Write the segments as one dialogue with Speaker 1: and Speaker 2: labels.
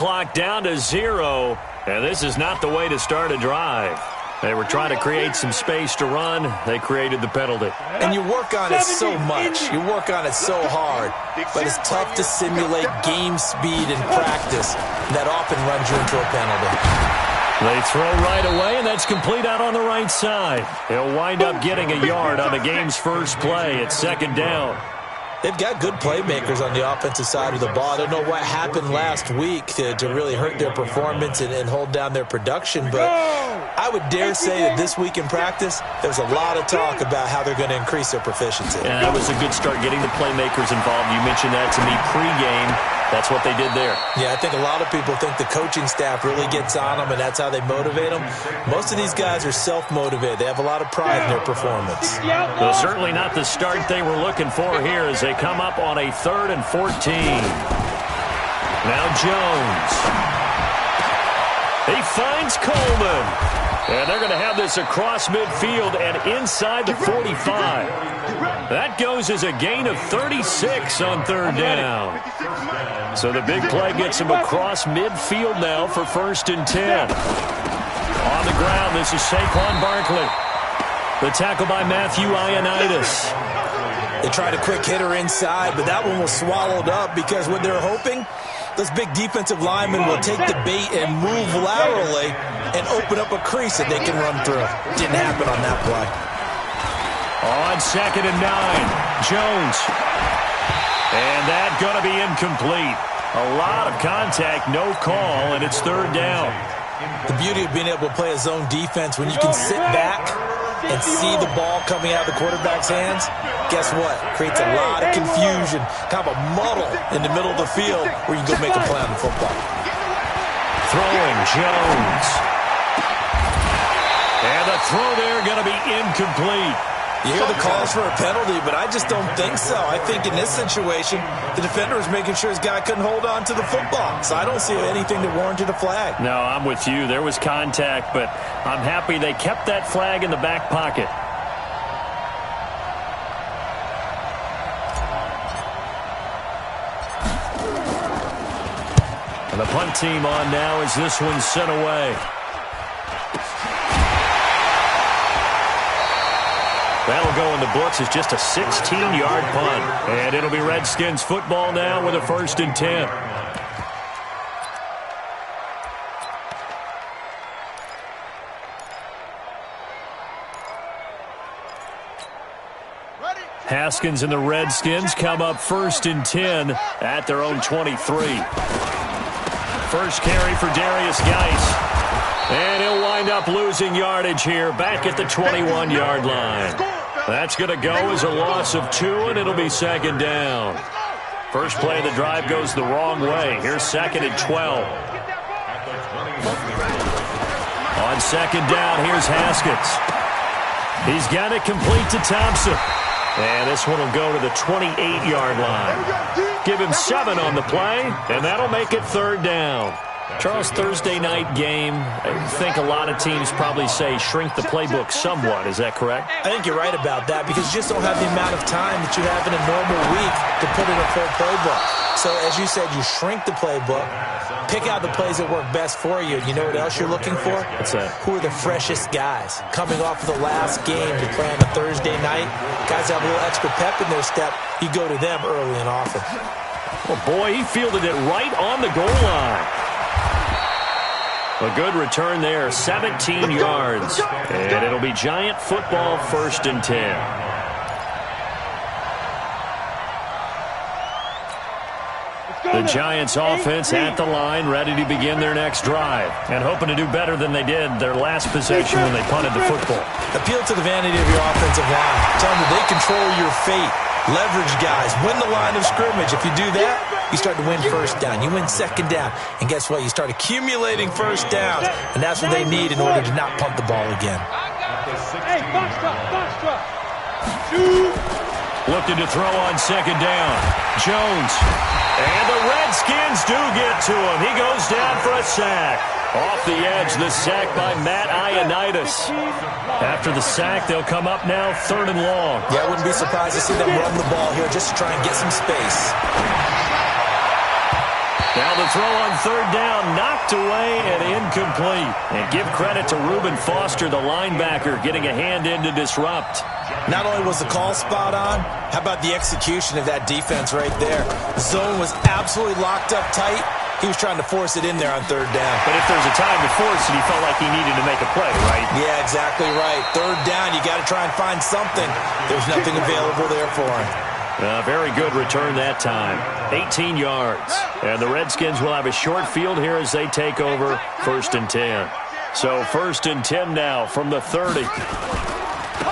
Speaker 1: Clock down to 0, and this is not the way to start a drive. They were trying to create some space to run. They created the penalty.
Speaker 2: And you work on it so much. You work on it so hard. But it's tough to simulate game speed in practice. That often runs you into a penalty.
Speaker 1: They throw right away, and that's complete out on the right side. He'll wind up getting a yard on the game's first play. It's second down.
Speaker 2: They've got good playmakers on the offensive side of the ball. I don't know what happened last week to really hurt their performance and hold down their production, but I would dare say that this week in practice, there's a lot of talk about how they're going to increase their proficiency.
Speaker 1: Yeah, that was a good start getting the playmakers involved. You mentioned that to me pregame. That's what they did there.
Speaker 2: Yeah, I think a lot of people think the coaching staff really gets on them, and that's how they motivate them. Most of these guys are self-motivated. They have a lot of pride in their performance.
Speaker 1: Well, certainly not the start they were looking for here as they come up on a 3rd and 14. Now Jones. He finds Coleman. And they're going to have this across midfield and inside the 45. That goes as a gain of 36 on 3rd down. So the big play gets him across midfield now for 1st and 10. On the ground, this is Saquon Barkley. The tackle by Matthew Ioannidis.
Speaker 2: They tried a quick hitter inside, but that one was swallowed up because what they're hoping, those big defensive linemen will take the bait and move laterally and open up a crease that they can run through. Didn't happen on that play.
Speaker 1: On 2nd and 9, Jones. And that going to be incomplete. A lot of contact, no call, and it's 3rd down.
Speaker 2: The beauty of being able to play a zone defense when you can sit back and see the ball coming out of the quarterback's hands, guess what? Creates a lot of confusion, kind of a muddle in the middle of the field where you can go make a play on the football.
Speaker 1: Throwing Jones. And the throw there going to be incomplete.
Speaker 2: You hear the calls for a penalty, but I just don't think so. I think in this situation, the defender was making sure his guy couldn't hold on to the football. So I don't see anything that warranted a flag.
Speaker 1: No, I'm with you. There was contact, but I'm happy they kept that flag in the back pocket. And the punt team on now as this one's sent away. That'll go in the books as just a 16-yard punt. And it'll be Redskins football now with a 1st and 10. Haskins and the Redskins come up 1st and 10 at their own 23. First carry for Darius Geis. And he'll wind up losing yardage here back at the 21-yard line. That's going to go as a loss of 2, and it'll be 2nd down. First play of the drive goes the wrong way. Here's 2nd and 12. On 2nd down, here's Haskins. He's got it complete to Thompson. And this one will go to the 28-yard line. Give him 7 on the play, and that'll make it 3rd down. Charles, Thursday night game, I think a lot of teams probably say shrink the playbook somewhat. Is that correct?
Speaker 2: I think you're right about that because you just don't have the amount of time that you have in a normal week to put in a full playbook. So, as you said, you shrink the playbook, pick out the plays that work best for you. You know what else you're looking for?
Speaker 1: What's that?
Speaker 2: Who are the freshest guys coming off of the last game to play on a Thursday night? Guys have a little extra pep in their step. You go to them early and often.
Speaker 1: Well, boy, he fielded it right on the goal line. A good return there, 17 yards. And it'll be Giant football 1st and 10. The Giants offense at the line, ready to begin their next drive. And hoping to do better than they did their last possession when they punted the football.
Speaker 2: Appeal to the vanity of your offensive line. Tell them that they control your fate. Leverage guys. Win the line of scrimmage. If you do that, you start to win 1st down. You win 2nd down. And guess what? You start accumulating 1st downs. And that's what they need in order to not punt the ball again.
Speaker 3: Hey, box truck.
Speaker 1: Looking to throw on 2nd down. Jones. And the Redskins do get to him. He goes down for a sack. Off the edge, the sack by Matt Ioannidis. After the sack, they'll come up now 3rd and long.
Speaker 2: Yeah, I wouldn't be surprised to see them run the ball here just to try and get some space.
Speaker 1: Now the throw on third down, knocked away and incomplete. And give credit to Reuben Foster, the linebacker, getting a hand in to disrupt.
Speaker 2: Not only was the call spot on, how about the execution of that defense right there? Zone was absolutely locked up tight. He was trying to force it in there on third down.
Speaker 1: But if there's a time to force it, he felt like he needed to make a play, right?
Speaker 2: Yeah, exactly right. Third down, you got to try and find something. There's nothing available there for him.
Speaker 1: Very good return that time. 18 yards. And the Redskins will have a short field here as they take over 1st and 10. So 1st and 10 now from the 30.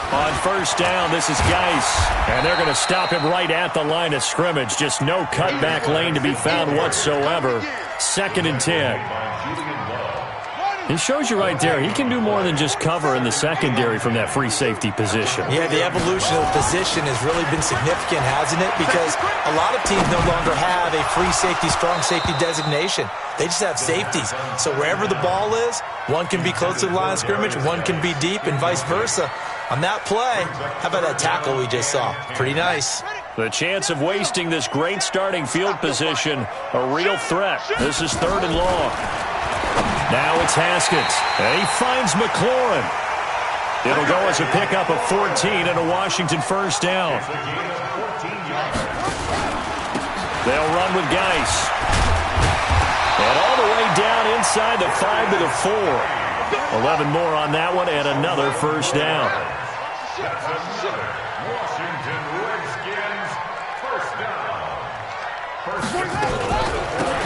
Speaker 1: On first down, this is Geis. And they're going to stop him right at the line of scrimmage. Just no cutback lane to be found whatsoever. 2nd and 10. He shows you right there, he can do more than just cover in the secondary from that free safety position.
Speaker 2: Yeah, the evolution of the position has really been significant, hasn't it? Because a lot of teams no longer have a free safety, strong safety designation. They just have safeties. So wherever the ball is, one can be close to the line of scrimmage, one can be deep, and vice versa. On that play, how about that tackle we just saw? Pretty nice.
Speaker 1: The chance of wasting this great starting field position, a real threat. This is 3rd and long. Now it's Haskins, and he finds McLaurin. It'll go as a pickup of 14 and a Washington first down. They'll run with Geis. And all the way down inside the 5 to the 4. 11 more on that one and another first down.
Speaker 4: Washington Redskins first down.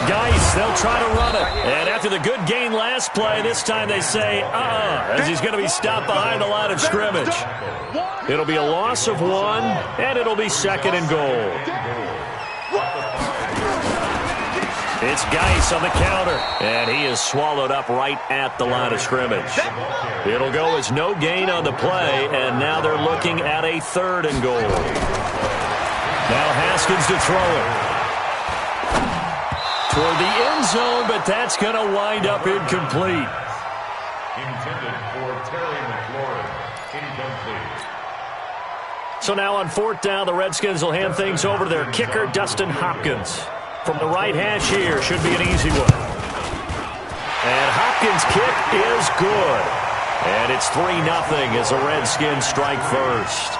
Speaker 1: Geis, they'll try to run it. And after the good gain last play, this time they say, as he's going to be stopped behind the line of scrimmage. It'll be a loss of 1, and it'll be 2nd and goal. It's Geis on the counter, and he is swallowed up right at the line of scrimmage. It'll go as no gain on the play, and now they're looking at a 3rd and goal. Now Haskins to throw it. Toward the end zone, but that's going to wind up incomplete.
Speaker 4: Intended for Terry McLaurin. Incomplete.
Speaker 1: So now on 4th down, the Redskins will hand things over to their kicker, Dustin Hopkins. From the right hash here, should be an easy one. And Hopkins' kick is good. And it's 3-0 as the Redskins strike first.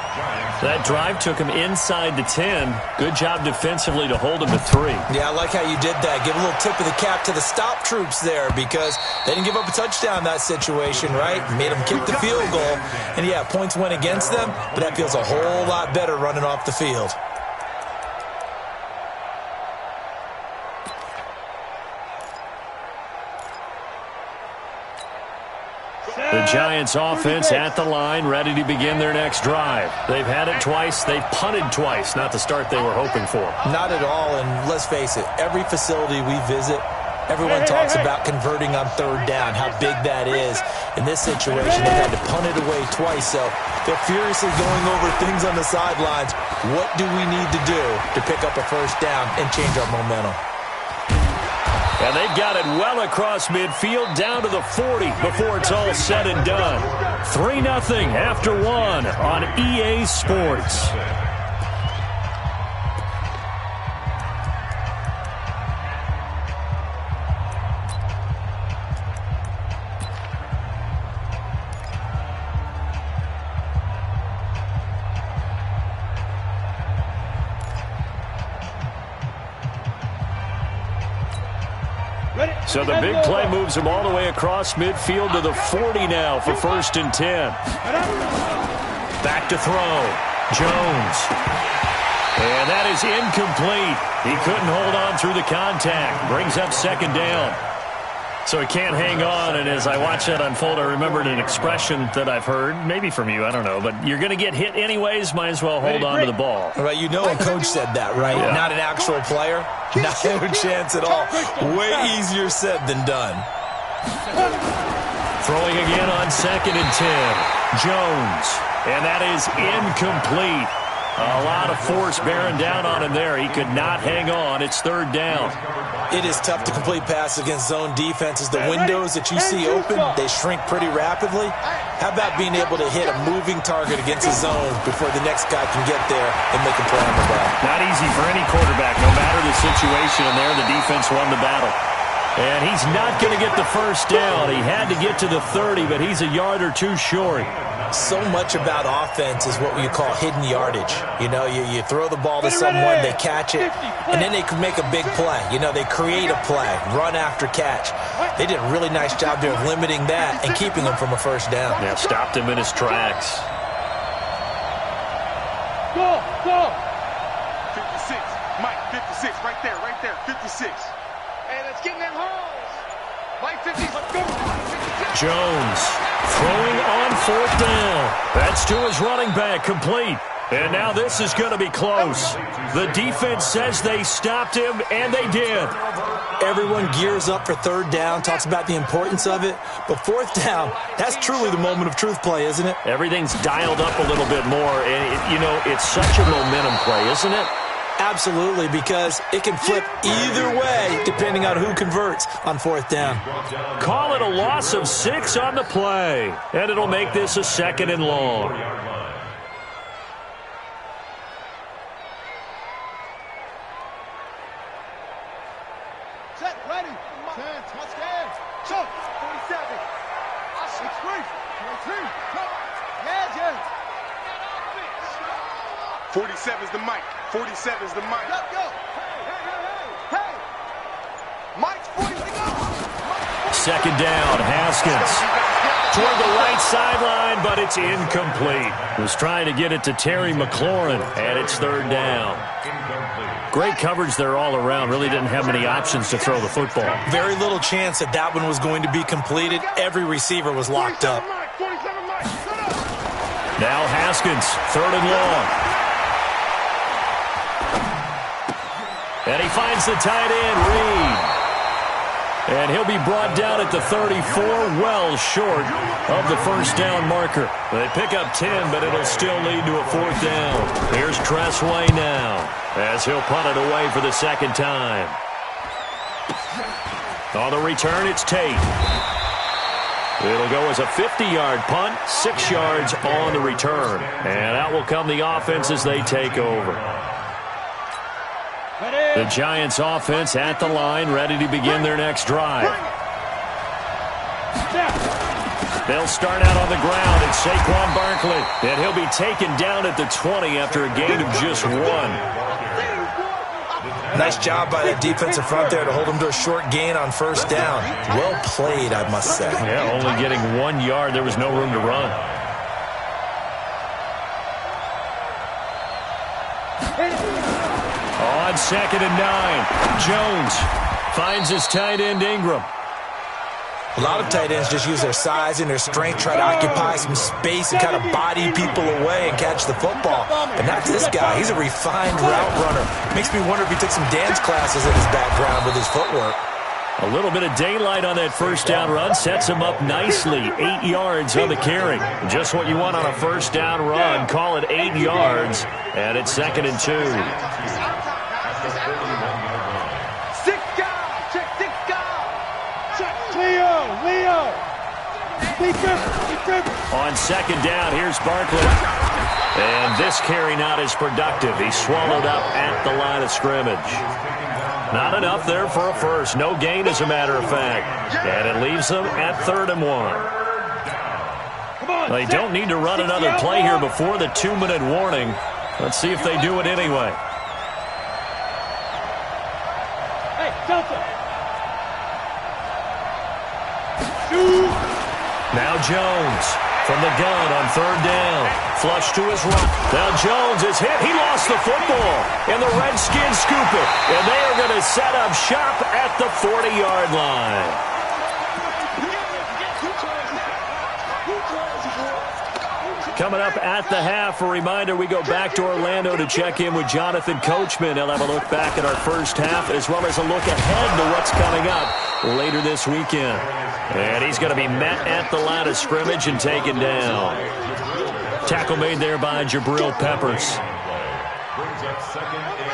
Speaker 1: That drive took him inside the 10. Good job defensively to hold him to 3.
Speaker 2: Yeah, I like how you did that. Give a little tip of the cap to the stop troops there because they didn't give up a touchdown in that situation, right? Made them kick the field goal. And, yeah, points went against them, but that feels a whole lot better running off the field.
Speaker 1: The Giants offense at the line, ready to begin their next drive. They've had it twice. They've punted twice. Not the start they were hoping for.
Speaker 2: Not at all, and let's face it, every facility we visit, everyone talks about converting on 3rd down, how big that is. In this situation, they've had to punt it away twice, so they're furiously going over things on the sidelines. What do we need to do to pick up a first down and change our momentum?
Speaker 1: And they've got it well across midfield down to the 40 before it's all said and done. 3-0 after 1 on EA Sports. So the big play moves him all the way across midfield to the 40 now for 1st and 10. Back to throw. Jones. And that is incomplete. He couldn't hold on through the contact. Brings up 2nd down. So he can't hang on, and as I watch that unfold, I remembered an expression that I've heard, maybe from you, I don't know, but you're going to get hit anyways, might as well hold on to the ball.
Speaker 2: Right, you know a coach said that, right?
Speaker 1: Yeah.
Speaker 2: Not an actual player. Not a chance at all. Way easier said than done.
Speaker 1: Throwing again on 2nd and 10. Jones. And that is incomplete. A lot of force bearing down on him there. He could not hang on. It's third down.
Speaker 2: It is tough to complete passes against zone defenses. The windows that you see open, they shrink pretty rapidly. How about being able to hit a moving target against a zone before the next guy can get there and make a play on the ball?
Speaker 1: Not easy for any quarterback, no matter the situation. And there, the defense won the battle. And he's not going to get the first down. He had to get to the 30, but he's a yard or two short.
Speaker 2: So much about offense is what you call hidden yardage. You know, you throw the ball to someone, they catch it, and then they can make a big play. You know, they create a play, run after catch. They did a really nice job there of limiting that and keeping him from a first down.
Speaker 1: Yeah, stopped him in his tracks.
Speaker 3: Go, go.
Speaker 5: 56, Mike, 56, right there, 56. Hey, let's get in them holes. Mike, 50, let's go.
Speaker 1: Jones throwing on fourth down. That's to his running back, complete. And now this is going to be close. The defense says they stopped him, and they did.
Speaker 2: Everyone gears up for third down, talks about the importance of it. But fourth down, that's truly the moment of truth play, isn't it?
Speaker 1: Everything's dialed up a little bit more. And, it's such a momentum play, isn't it?
Speaker 2: Absolutely, because it can flip either way depending on who converts on fourth down.
Speaker 1: Call it a loss of 6 on the play, and it'll make this a second and long.
Speaker 3: Set, ready. 10, touchdown. Chuck, 47. 6-3. 22. Yeah.
Speaker 5: 47's the mic. 47's the mic.
Speaker 3: Go, go. Hey. Mike's 40. Go.
Speaker 1: Second down, Haskins. Toward the right sideline, but it's incomplete. Was trying to get it to Terry McLaurin, and it's third down. Great coverage there all around. Really didn't have many options to throw the football.
Speaker 2: Very little chance that one was going to be completed. Every receiver was locked up.
Speaker 1: Now Haskins, third and long. And he finds the tight end, Reed. And he'll be brought down at the 34, well short of the first down marker. They pick up 10, but it'll still lead to a fourth down. Here's Tressway now, as he'll punt it away for the second time. On the return, it's Tate. It'll go as a 50-yard punt, 6 yards on the return. And out will come the offense as they take over. The Giants offense at the line, ready to begin their next drive. They'll start out on the ground, and Saquon Barkley. And he'll be taken down at the 20 after a gain of just 1.
Speaker 2: Nice job by that defensive front there to hold him to a short gain on first down. Well played, I must say.
Speaker 1: Yeah, only getting 1 yard. There was no room to run. On second and 9, Jones finds his tight end Ingram.
Speaker 2: A lot of tight ends just use their size and their strength, try to occupy some space and kind of body people away and catch the football. But not this guy. He's a refined route runner. Makes me wonder if he took some dance classes in his background with his footwork.
Speaker 1: A little bit of daylight on that first down run sets him up nicely. 8 yards on the carry. Just what you want on a first down run. Call it 8 yards, and it's second and 2. On second down, here's Barkley. And this carry not as productive. He's swallowed up at the line of scrimmage. Not enough there for a first. No gain, as a matter of fact. And it leaves them at 3rd and 1. They don't need to run another play here before the 2-minute warning. Let's see if they do it anyway.
Speaker 3: Hey, Delta.
Speaker 1: Now Jones from the gun on 3rd down. Flush to his right. Now Jones is hit. He lost the football. And the Redskins scoop it. And they are going to set up shop at the 40-yard line. Coming up at the half, a reminder, we go back to Orlando to check in with Jonathan Coachman. He'll have a look back at our first half as well as a look ahead to what's coming up later this weekend. And he's going to be met at the line of scrimmage and taken down. Tackle made there by Jabril Peppers.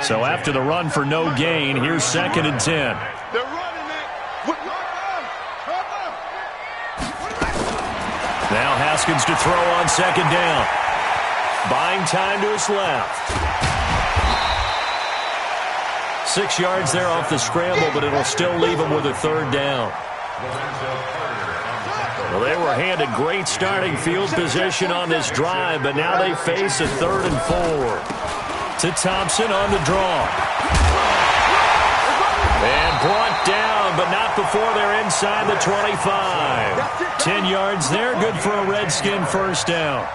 Speaker 1: So after the run for no gain, here's 2nd and 10.
Speaker 5: They're running it.
Speaker 1: Now Haskins to throw on 2nd down. Buying time to his left. 6 yards there off the scramble, but it'll still leave him with a 3rd down. Well, they were handed great starting field position on this drive, but now they face a 3rd and 4. To Thompson on the draw. And brought down, but not before they're inside the 25. 10 yards there, good for a Redskin 1st down.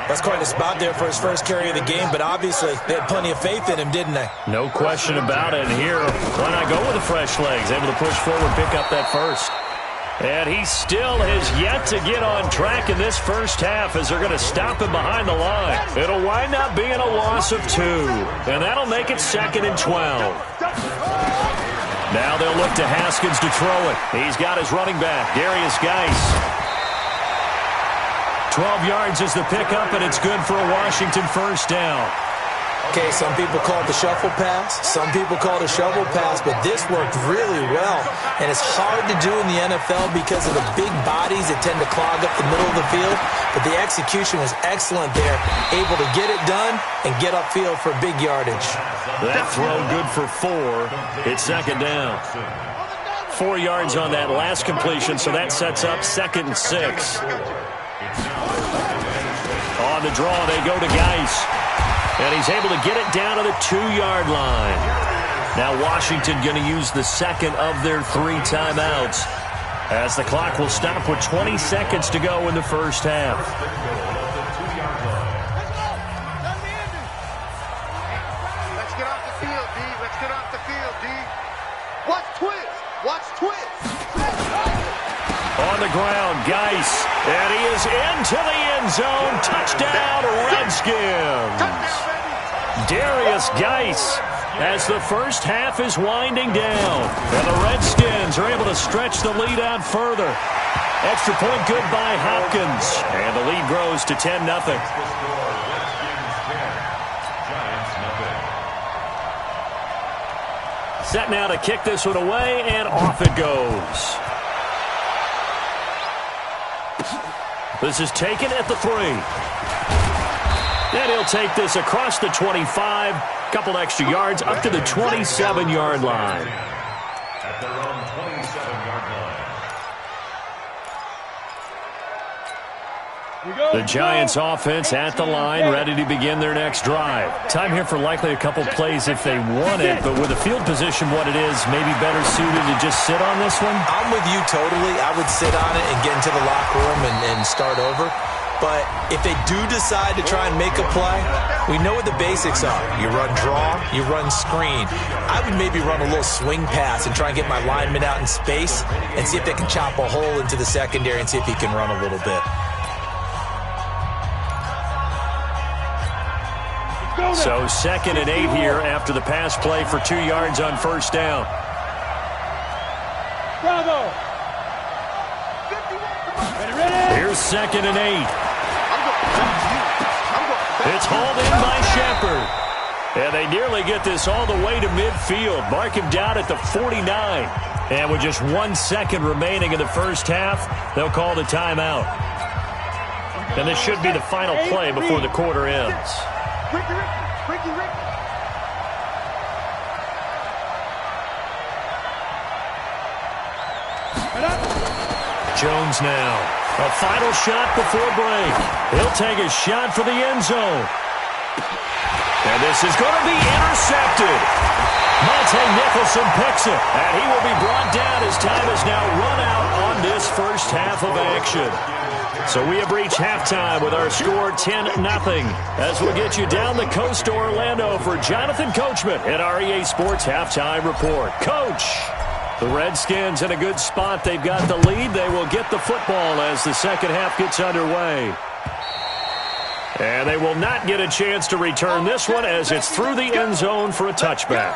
Speaker 2: That's quite a spot there for his first carry of the game, but obviously they had plenty of faith in him, didn't they?
Speaker 1: No question about it. And here, why not go with the fresh legs? Able to push forward, pick up that first. And he still has yet to get on track in this first half as they're going to stop him behind the line. It'll wind up being a loss of 2, and that'll make it 2nd and 12. Now they'll look to Haskins to throw it. He's got his running back, Darius Geis. 12 yards is the pickup, and it's good for a Washington 1st down.
Speaker 2: Okay, some people call it the shuffle pass. Some people call it a shovel pass, but this worked really well. And it's hard to do in the NFL because of the big bodies that tend to clog up the middle of the field. But the execution was excellent there, able to get it done and get upfield for big yardage.
Speaker 1: That throw good for 4. It's 2nd down. 4 yards on that last completion, so that sets up 2nd and 6. On the draw, they go to Geis. And he's able to get it down to the 2-yard line. Now Washington going to use the 2nd of their 3 timeouts, as the clock will stop with 20 seconds to go in the first half.
Speaker 5: Let's get off the field, D. Let's get off the field, D. Watch twist. Watch twist.
Speaker 1: On the ground, Geis. And he is into the end zone. Touchdown, Redskins. Darius Geis, as the first half is winding down. And the Redskins are able to stretch the lead out further. Extra point good by Hopkins. And the lead grows to 10-0. Set now to kick this one away, and off it goes. This is taken at the 3. And he'll take this across the 25. Couple extra yards up to the 27-yard line.
Speaker 4: At their own 27-yard line.
Speaker 1: The Giants offense at the line, ready to begin their next drive. Time here for likely a couple plays if they want it, but with the field position what it is, maybe better suited to just sit on this one?
Speaker 2: I'm with you totally. I would sit on it and get into the locker room and start over. But if they do decide to try and make a play, we know what the basics are. You run draw, you run screen. I would maybe run a little swing pass and try and get my lineman out in space and see if they can chop a hole into the secondary and see if he can run a little bit.
Speaker 1: So 2nd and 8 here after the pass play for 2 yards on 1st down.
Speaker 3: Bravo.
Speaker 1: Here's 2nd and 8. It's hauled in by Shepard. And they nearly get this all the way to midfield. Mark him down at the 49. And with just 1 second remaining in the first half, they'll call the timeout. And this should be the final play before the quarter ends. Jones now. A final shot before break. He'll take a shot for the end zone. And this is going to be intercepted. Monte Nicholson picks it. And he will be brought down as time is now run out on this first half of action. So we have reached halftime with our score 10-0. As we'll get you down the coast to Orlando for Jonathan Coachman at REA Sports Halftime Report. Coach, the Redskins in a good spot. They've got the lead. They will get the football as the second half gets underway. And they will not get a chance to return this one as it's through the end zone for a touchback.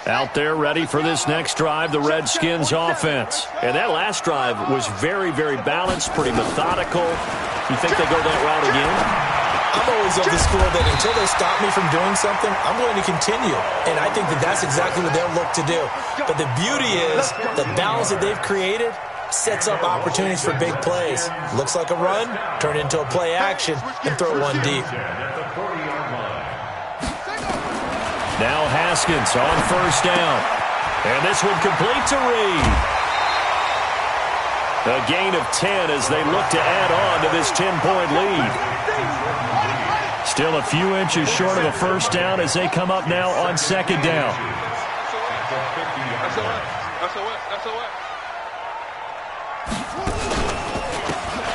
Speaker 1: Out there ready for this next drive, the Redskins offense. And that last drive was very, very balanced, pretty methodical. You think they go that route again?
Speaker 2: I'm always of the school that until they stop me from doing something, I'm going to continue. And I think that that's exactly what they'll look to do. But the beauty is the balance that they've created sets up opportunities for big plays. Looks like a run, turn it into a play action, and throw one deep.
Speaker 1: Now Haskins on first down. And this one complete to Reed. A gain of 10 as they look to add on to this 10-point lead. Still a few inches short of a first down as they come up now on second down.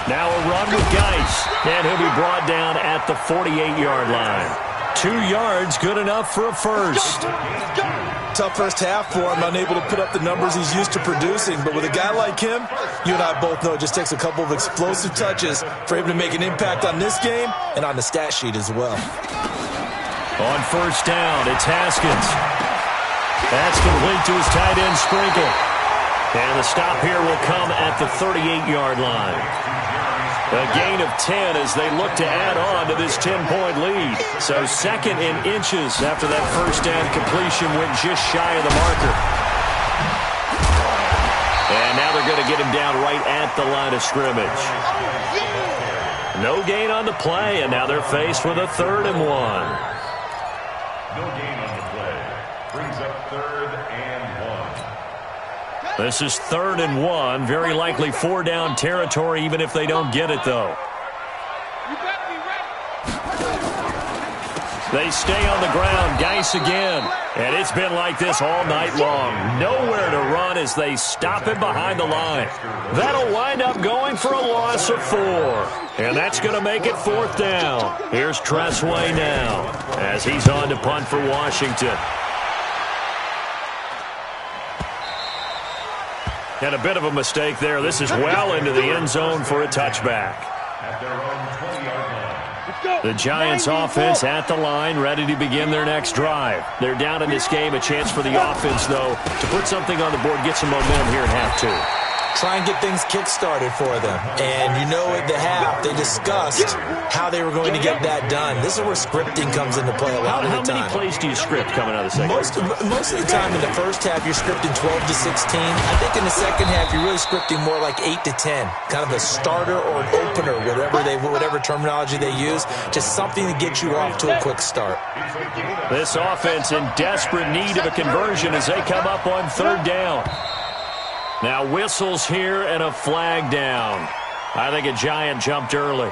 Speaker 1: Now a run with Geis. And he'll be brought down at the 48-yard line. 2 yards, good enough for a first.
Speaker 2: Tough first half for him, unable to put up the numbers he's used to producing. But with a guy like him, you and I both know it just takes a couple of explosive touches for him to make an impact on this game and on the stat sheet as well.
Speaker 1: On first down, it's Haskins. That's complete to his tight end, Sprinkle. And the stop here will come at the 38-yard line. A gain of 10 as they look to add on to this 10-point lead. So second in inches after that first down completion went just shy of the marker. And now they're going to get him down right at the line of scrimmage. No gain on the play, and now they're faced with a 3rd and 1.
Speaker 4: No gain on the play. Brings up 3rd and 1.
Speaker 1: This is 3rd and 1. Very likely 4-down territory, even if they don't get it, though. They stay on the ground. Geis again. And it's been like this all night long. Nowhere to run as they stop him behind the line. That'll wind up going for a loss of 4. And that's going to make it 4th down. Here's Tressway now as he's on to punt for Washington. And a bit of a mistake there. This is well into the end zone for a touchback.
Speaker 4: At their own 20-yard line.
Speaker 1: The Giants offense at the line, ready to begin their next drive. They're down in this game. A chance for the offense, though, to put something on the board, get some momentum here in half 2.
Speaker 2: Try and get things kick-started for them. And you know at the half, they discussed how they were going to get that done. This is where scripting comes into play a lot of the time.
Speaker 1: How many plays do you script coming out of the second?
Speaker 2: Most of the time in the first half, you're scripting 12 to 16. I think in the second half, you're really scripting more like 8 to 10. Kind of a starter or an opener, whatever terminology they use. Just something to get you off to a quick start.
Speaker 1: This offense in desperate need of a conversion as they come up on 3rd down. Now whistles here and a flag down. I think a Giant jumped early.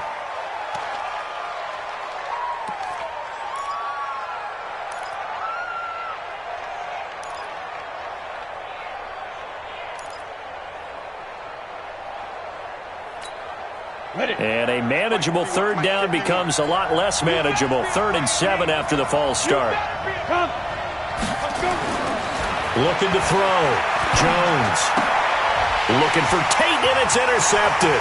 Speaker 1: And a manageable 3rd down becomes a lot less manageable. 3rd and 7 after the false start. Looking to throw. Jones. Looking for Tate, and it's intercepted.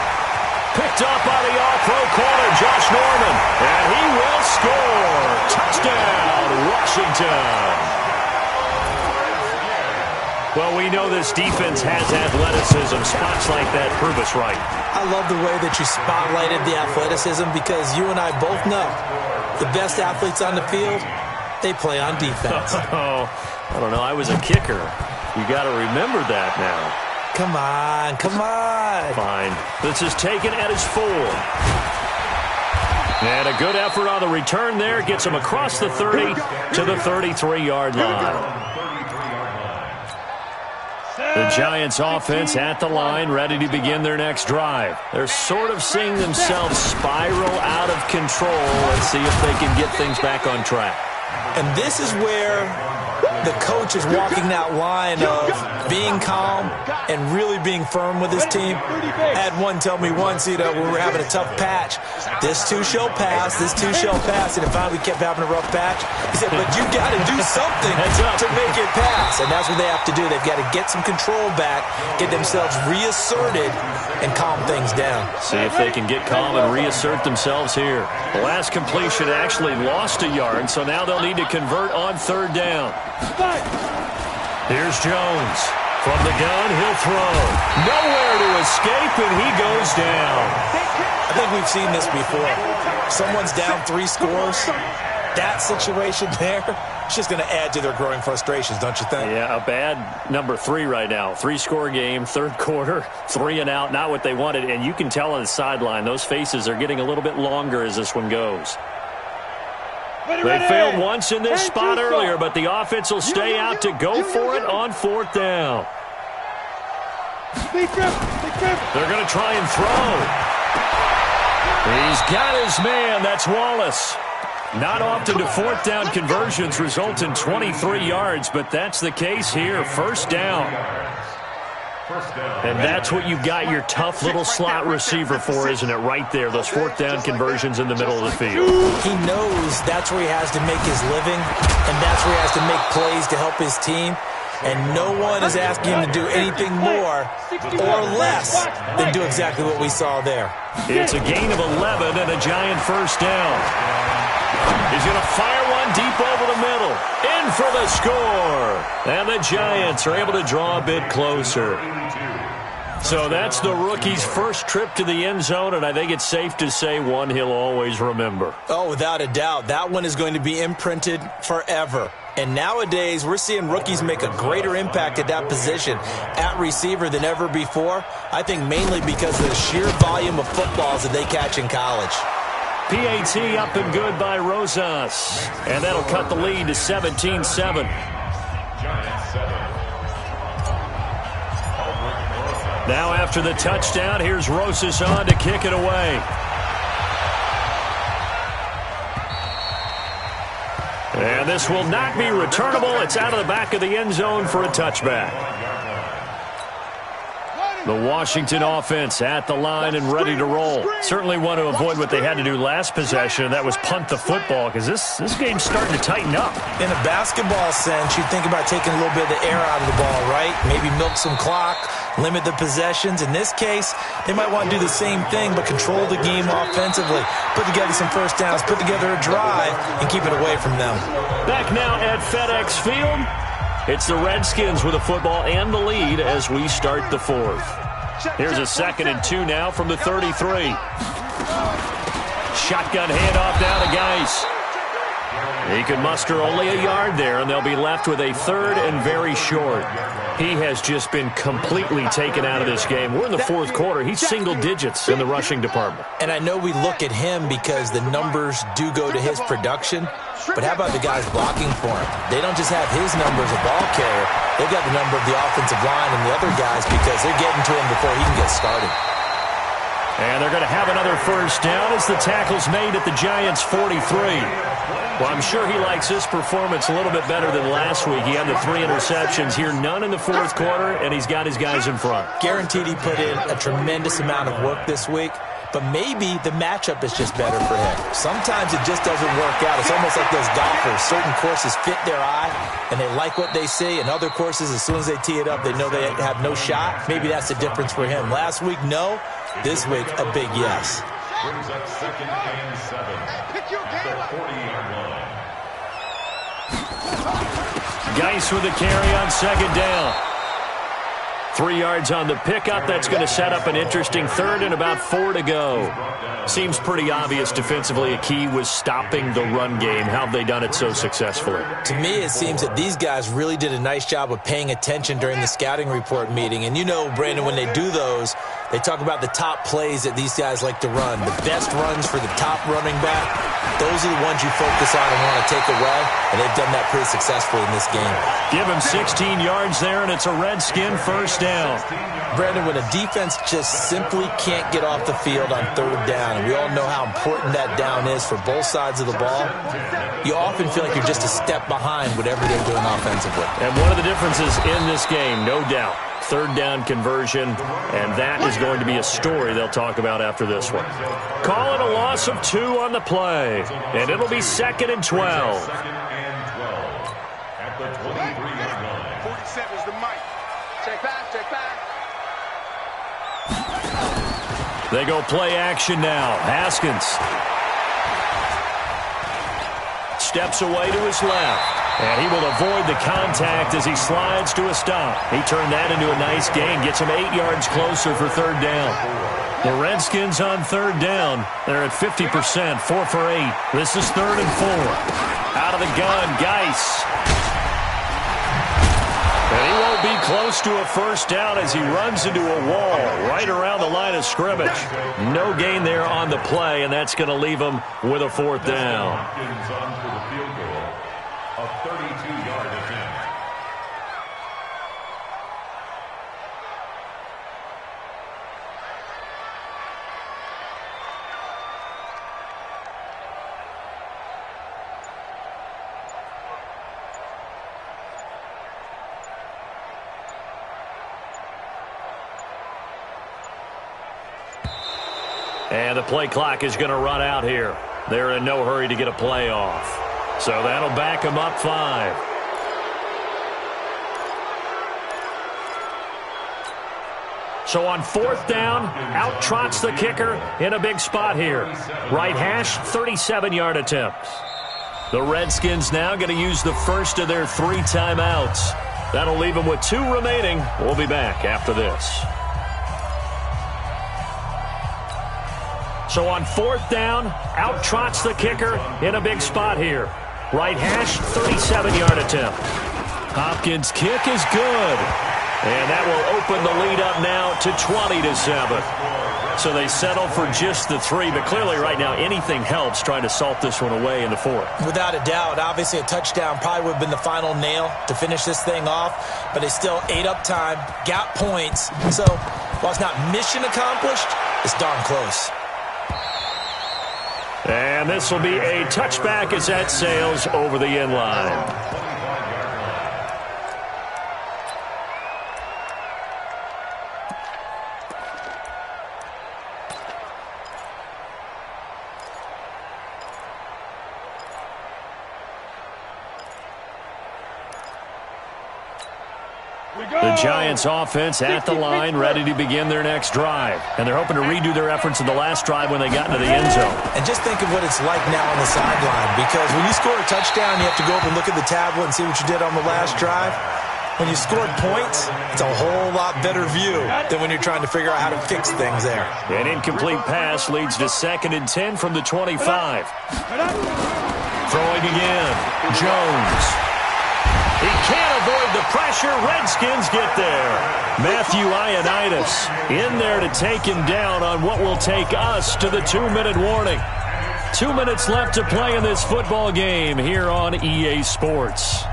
Speaker 1: Picked up by the all-pro corner, Josh Norman. And he will score. Touchdown, Washington. Well, we know this defense has athleticism. Spots like that prove us right.
Speaker 2: I love the way that you spotlighted the athleticism because you and I both know the best athletes on the field, they play on defense.
Speaker 1: Oh, I don't know. I was a kicker. You got to remember that now.
Speaker 2: Come on, come on.
Speaker 1: Fine. This is taken at his 4. And a good effort on the return there. Gets him across the 30 to the 33-yard line. The Giants offense at the line, ready to begin their next drive. They're sort of seeing themselves spiral out of control and see if they can get things back on track.
Speaker 2: And this is where the coach is walking that line of being calm and really being firm with his team. I had one tell me once, when we were having a tough patch, this too shall pass, this too shall pass, and it finally kept having a rough patch. He said, but you got to do something to make it pass, and that's what they have to do. They've got to get some control back, get themselves reasserted, and calm things down.
Speaker 1: See if they can get calm and reassert themselves here. The last completion actually lost a yard, so now they'll need to convert on 3rd down. Here's Jones. From the gun, he'll throw. Nowhere to escape, and he goes down.
Speaker 2: I think we've seen this before. Someone's down 3 scores. That situation there, it's just going to add to their growing frustrations, don't you think?
Speaker 1: Yeah, a bad number 3 right now. 3-score game, third quarter, 3 and out, not what they wanted. And you can tell on the sideline, those faces are getting a little bit longer as this one goes. They failed once in this spot earlier, but the offense will stay out to go for it on 4th down. They're going to try and throw. He's got his man. That's Wallace. Not often do 4th down conversions result in 23 yards, but that's the case here. 1st down. And that's what you've got your tough little slot receiver for, isn't it? Right there, those 4th down conversions in the middle of the field.
Speaker 2: He knows that's where he has to make his living, and that's where he has to make plays to help his team. And no one is asking him to do anything more or less than do exactly what we saw there.
Speaker 1: It's a gain of 11 and a giant 1st down. He's going to fire one deep over the middle. In for the score. And the Giants are able to draw a bit closer. So that's the rookie's first trip to the end zone, and I think it's safe to say one he'll always remember.
Speaker 2: Oh, without a doubt. That one is going to be imprinted forever. And nowadays, we're seeing rookies make a greater impact at that position at receiver than ever before. I think mainly because of the sheer volume of footballs that they catch in college.
Speaker 1: PAT up and good by Rosas. And that'll cut the lead to 17-7. Now after the touchdown, here's Rosas on to kick it away. And this will not be returnable. It's out of the back of the end zone for a touchback. The Washington offense at the line and ready to roll. Certainly want to avoid what they had to do last possession, and that was punt the football, because this game's starting to tighten up.
Speaker 2: In a basketball sense, you think about taking a little bit of the air out of the ball, right? Maybe milk some clock, limit the possessions. In this case, they might want to do the same thing, but control the game offensively. Put together some 1st downs, put together a drive, and keep it away from them.
Speaker 1: Back now at FedEx Field. It's the Redskins with the football and the lead as we start the 4th. Here's a 2nd and 2 now from the 33. Shotgun handoff now to Geis. He could muster only a yard there, and they'll be left with a 3rd and very short. He has just been completely taken out of this game. We're in the 4th quarter. He's single digits in the rushing department.
Speaker 2: And I know we look at him because the numbers do go to his production, but how about the guys blocking for him? They don't just have his number as a ball carrier. They've got the number of the offensive line and the other guys because they're getting to him before he can get started.
Speaker 1: And they're going to have another 1st down as the tackle's made at the Giants' 43. Well, I'm sure he likes his performance a little bit better than last week. He had the 3 interceptions here, none in the 4th quarter, and he's got his guys in front.
Speaker 2: Guaranteed he put in a tremendous amount of work this week, but maybe the matchup is just better for him. Sometimes it just doesn't work out. It's almost like those golfers. Certain courses fit their eye, and they like what they see, and other courses, as soon as they tee it up, they know they have no shot. Maybe that's the difference for him. Last week, no. This week, a big yes.
Speaker 4: Brings up 2nd and 7 at the 40-yard line.
Speaker 1: Geis with the carry on 2nd down. 3 yards on the pickup. That's going to set up an interesting 3rd and about 4 to go. Seems pretty obvious defensively a key was stopping the run game. How have they done it so successfully?
Speaker 2: To me, it seems that these guys really did a nice job of paying attention during the scouting report meeting. And you know, Brandon, when they do those, they talk about the top plays that these guys like to run. The best runs for the top running back, those are the ones you focus on and want to take away. And they've done that pretty successfully in this game.
Speaker 1: Give him 16 yards there, and it's a Redskin 1st down.
Speaker 2: Brandon, when a defense just simply can't get off the field on 3rd down, and we all know how important that down is for both sides of the ball, you often feel like you're just a step behind whatever they're doing offensively.
Speaker 1: And one of the differences in this game, no doubt, 3rd down conversion, and that is going to be a story they'll talk about after this one. Call it a loss of 2 on the play, and it'll be 2nd and 12.
Speaker 4: 2nd and 12 at the 23-yard line.
Speaker 5: 47 is the mic. Check back, check back.
Speaker 1: They go play action now. Haskins. steps away to his left. And he will avoid the contact as he slides to a stop. He turned that into a nice gain. Gets him 8 yards closer for third down. The Redskins on third down. They're at 50%, 4 for 8. This is 3rd and 4. Out of the gun, Geis. And he won't be close to a first down as he runs into a wall right around the line of scrimmage. No gain there on the play, and that's going to leave him with a 4th down.
Speaker 4: Hopkins on for the field goal, a 32-yard attempt.
Speaker 1: And the play clock is going to run out here. They're in no hurry to get a play off. So that'll back them up 5. So on 4th down, out trots the kicker in a big spot here. Right hash, 37-yard attempt. The Redskins now going to use the first of their 3 timeouts. That'll leave them with 2 remaining. We'll be back after this. So on 4th down, out trots the kicker in a big spot here. Right hash, 37-yard attempt. Hopkins' kick is good. And that will open the lead up now to 20-7. So they settle for just the 3, but clearly right now anything helps trying to salt this one away in the 4th.
Speaker 2: Without a doubt, obviously a touchdown probably would have been the final nail to finish this thing off, but they still ate up time, got points. So while it's not mission accomplished, it's darn close.
Speaker 1: And this will be a touchback as that sails over the end line. The Giants offense at the line, ready to begin their next drive. And they're hoping to redo their efforts in the last drive when they got into the end zone.
Speaker 2: And just think of what it's like now on the sideline, because when you score a touchdown, you have to go up and look at the tablet and see what you did on the last drive. When you scored points, it's a whole lot better view than when you're trying to figure out how to fix things there.
Speaker 1: An incomplete pass leads to 2nd and 10 from the 25. Throwing again, Jones. He can't avoid the pressure. Redskins get there. Matthew Ioannidis in there to take him down on what will take us to the 2-minute warning. 2 minutes left to play in this football game here on EA Sports.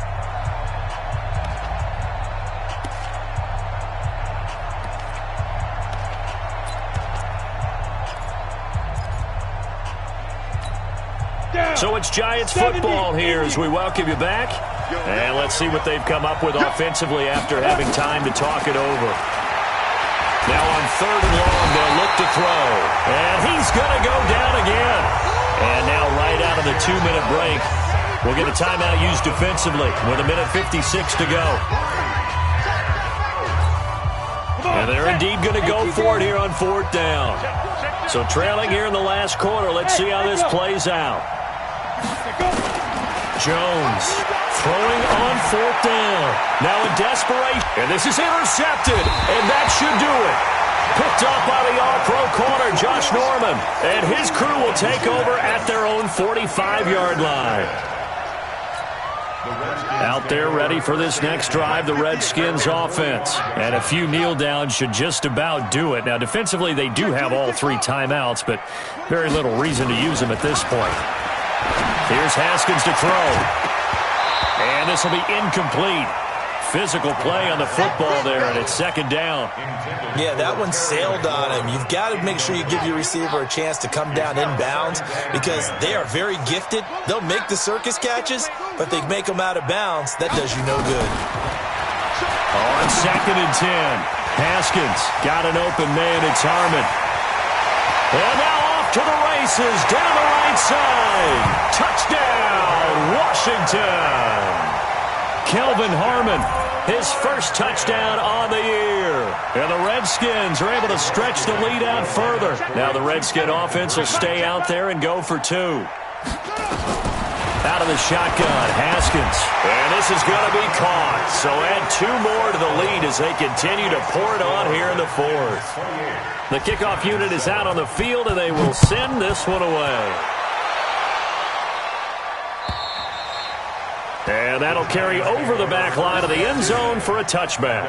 Speaker 1: So it's Giants football here as we welcome you back. And let's see what they've come up with offensively after having time to talk it over. Now on 3rd and long, they'll look to throw. And he's going to go down again. And now right out of the 2-minute break, we'll get a timeout used defensively with 1:56 to go. And they're indeed going to go for it here on 4th down. So trailing here in the last quarter, let's see how this plays out. Jones throwing on 4th down. Now in desperation. And this is intercepted. And that should do it. Picked up by the all-pro corner, Josh Norman. And his crew will take over at their own 45-yard line. Out there ready for this next drive, the Redskins offense. And a few kneel downs should just about do it. Now defensively they do have all 3 timeouts, but very little reason to use them at this point. Here's Haskins to throw. And this will be incomplete. Physical play on the football there, and it's 2nd down.
Speaker 2: Yeah, that one sailed on him. You've got to make sure you give your receiver a chance to come down inbounds because they are very gifted. They'll make the circus catches, but they make them out of bounds. That does you no good.
Speaker 1: On 2nd and 10, Haskins got an open man. It's Harmon. And now off to the races, down the right side. Touchdown, Washington. Kelvin Harmon, his first touchdown on the year. And the Redskins are able to stretch the lead out further. Now the Redskin offense will stay out there and go for 2. Out of the shotgun, Haskins. And this is going to be caught. So add 2 more to the lead as they continue to pour it on here in the fourth. The kickoff unit is out on the field, and they will send this one away. And that'll carry over the back line of the end zone for a touchback.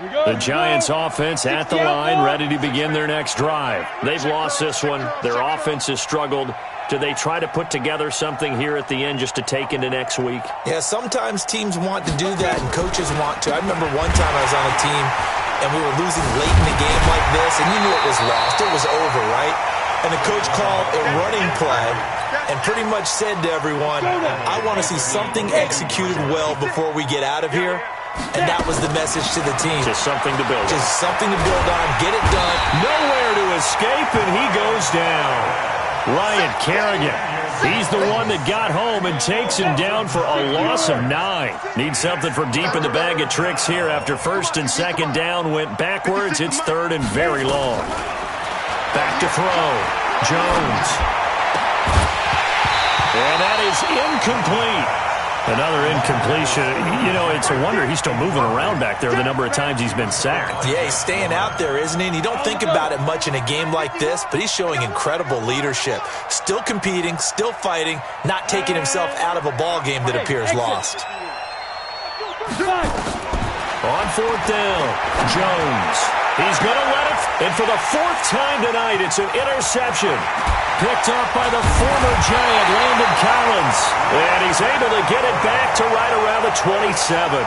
Speaker 1: The Giants offense at the line, ready to begin their next drive. They've lost this one. Their offense has struggled. Do they try to put together something here at the end just to take into next week?
Speaker 2: Yeah, sometimes teams want to do that and coaches want to. I remember one time I was on a team and we were losing late in the game like this, and you knew it was lost. It was over, right? And the coach called a running play and pretty much said to everyone, I want to see something executed well before we get out of here. And that was the message to the team.
Speaker 1: Just something to build.
Speaker 2: Just something to build on. Get it done.
Speaker 1: Nowhere to escape, and he goes down. Ryan Kerrigan. He's the one that got home and takes him down for a loss of 9. Needs something from deep in the bag of tricks here after first and second down went backwards. It's third and very long. Back to throw. Jones. And that is incomplete. Another incompletion. You know, it's a wonder he's still moving around back there the number of times he's been sacked.
Speaker 2: Yeah, he's staying out there, isn't he? And you don't think about it much in a game like this, but he's showing incredible leadership. Still competing, still fighting, not taking himself out of a ball game that appears lost.
Speaker 1: On fourth down, Jones. He's going to let it, and for the 4th time tonight, it's an interception. Picked up by the former Giant, Landon Collins. And he's able to get it back to right around the 27.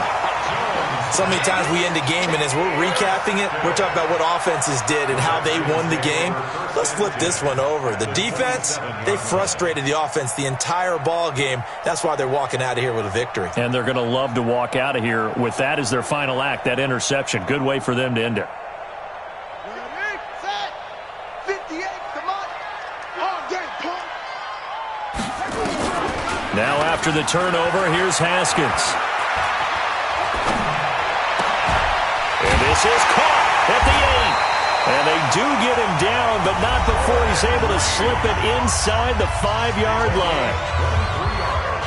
Speaker 2: So many times we end a game, and as we're recapping it, we're talking about what offenses did and how they won the game. Let's flip this one over. The defense, they frustrated the offense the entire ball game. That's why they're walking out of here with a victory.
Speaker 1: And they're going to love to walk out of here with that as their final act, that interception. Good way for them to end it. Now after the turnover, here's Haskins. And this is caught at the 8. And they do get him down, but not before he's able to slip it inside the 5-yard line.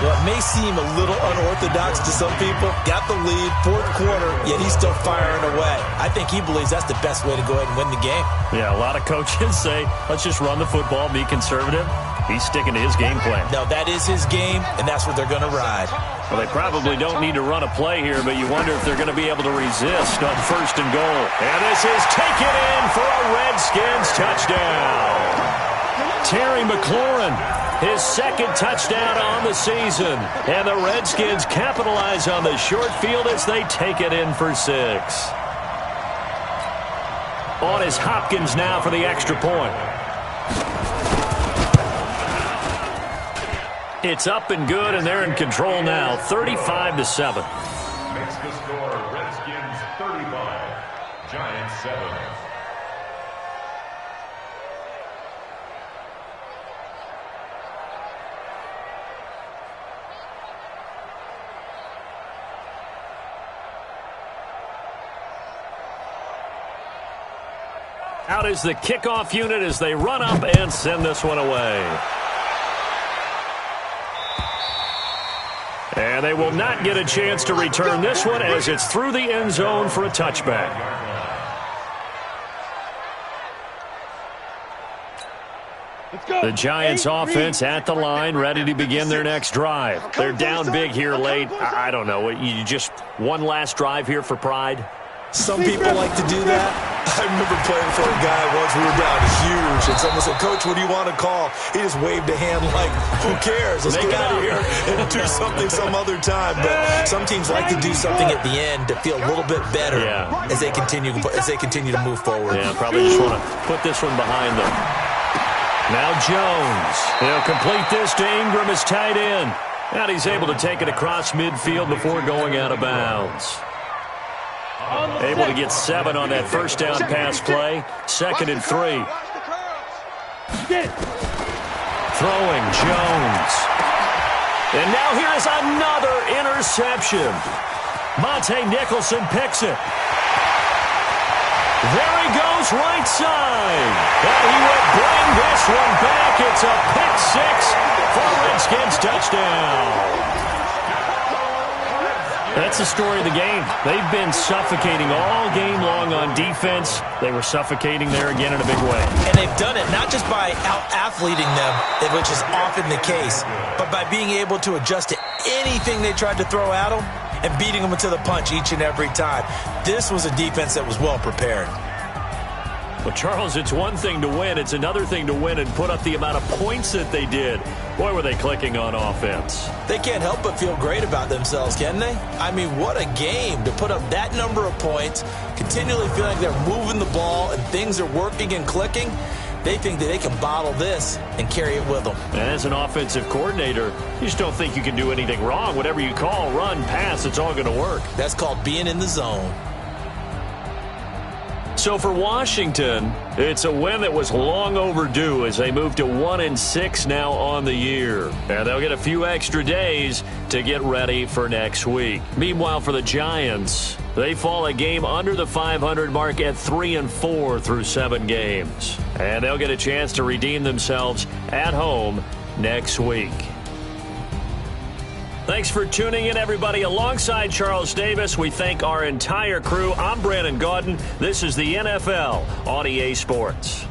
Speaker 2: Well, it may seem a little unorthodox to some people. Got the lead, 4th quarter, yet he's still firing away. I think he believes that's the best way to go ahead and win the game.
Speaker 1: Yeah, a lot of coaches say, let's just run the football, be conservative. He's sticking to his game plan.
Speaker 2: No, that is his game, and that's what they're going to ride.
Speaker 1: Well, they probably don't need to run a play here, but you wonder if they're going to be able to resist on 1st and goal. And this is taken in for a Redskins touchdown. Terry McLaurin, his 2nd touchdown on the season. And the Redskins capitalize on the short field as they take it in for 6. On is Hopkins now for the extra point. It's up and good, and they're in control now, 35-7.
Speaker 4: Makes the score Redskins 35, Giants 7.
Speaker 1: Out is the kickoff unit as they run up and send this one away. And they will not get a chance to return this one as it's through the end zone for a touchback. The Giants offense at the line, ready to begin their next drive. They're down big here late. I don't know. You just one last drive here for pride?
Speaker 2: Some people like to do that. I remember playing for a guy once. We were down huge, and someone said, Coach, what do you want to call? He just waved a hand like, who cares? Let's get out of here and do something some other time. But some teams like to do something at the end to feel a little bit better as they continue to move forward.
Speaker 1: Yeah, probably just want to put this one behind them. Now Jones. He'll complete this to Ingram as tight end. And he's able to take it across midfield before going out of bounds. Able to get 7 on that first down pass play. 2nd and 3. Throwing Jones. And now here is another interception. Monte Nicholson picks it. There he goes, right side. And he will bring this one back. It's a pick six for Redskins touchdown. That's the story of the game. They've been suffocating all game long on defense. They were suffocating there again in a big way.
Speaker 2: And they've done it not just by out-athleting them, which is often the case, but by being able to adjust to anything they tried to throw at them and beating them to the punch each and every time. This was a defense that was well prepared.
Speaker 1: Well, Charles, it's one thing to win. It's another thing to win and put up the amount of points that they did. Boy, were they clicking on offense.
Speaker 2: They can't help but feel great about themselves, can they? I mean, what a game to put up that number of points, continually feeling like they're moving the ball and things are working and clicking. They think that they can bottle this and carry it with them.
Speaker 1: And as an offensive coordinator, you just don't think you can do anything wrong. Whatever you call, run, pass, it's all going to work.
Speaker 2: That's called being in the zone.
Speaker 1: So for Washington, it's a win that was long overdue as they move to 1-6 now on the year. And they'll get a few extra days to get ready for next week. Meanwhile, for the Giants, they fall a game under the 500 mark at 3-4 through 7 games. And they'll get a chance to redeem themselves at home next week. Thanks for tuning in, everybody. Alongside Charles Davis, we thank our entire crew. I'm Brandon Gaudin. This is the NFL on EA Sports.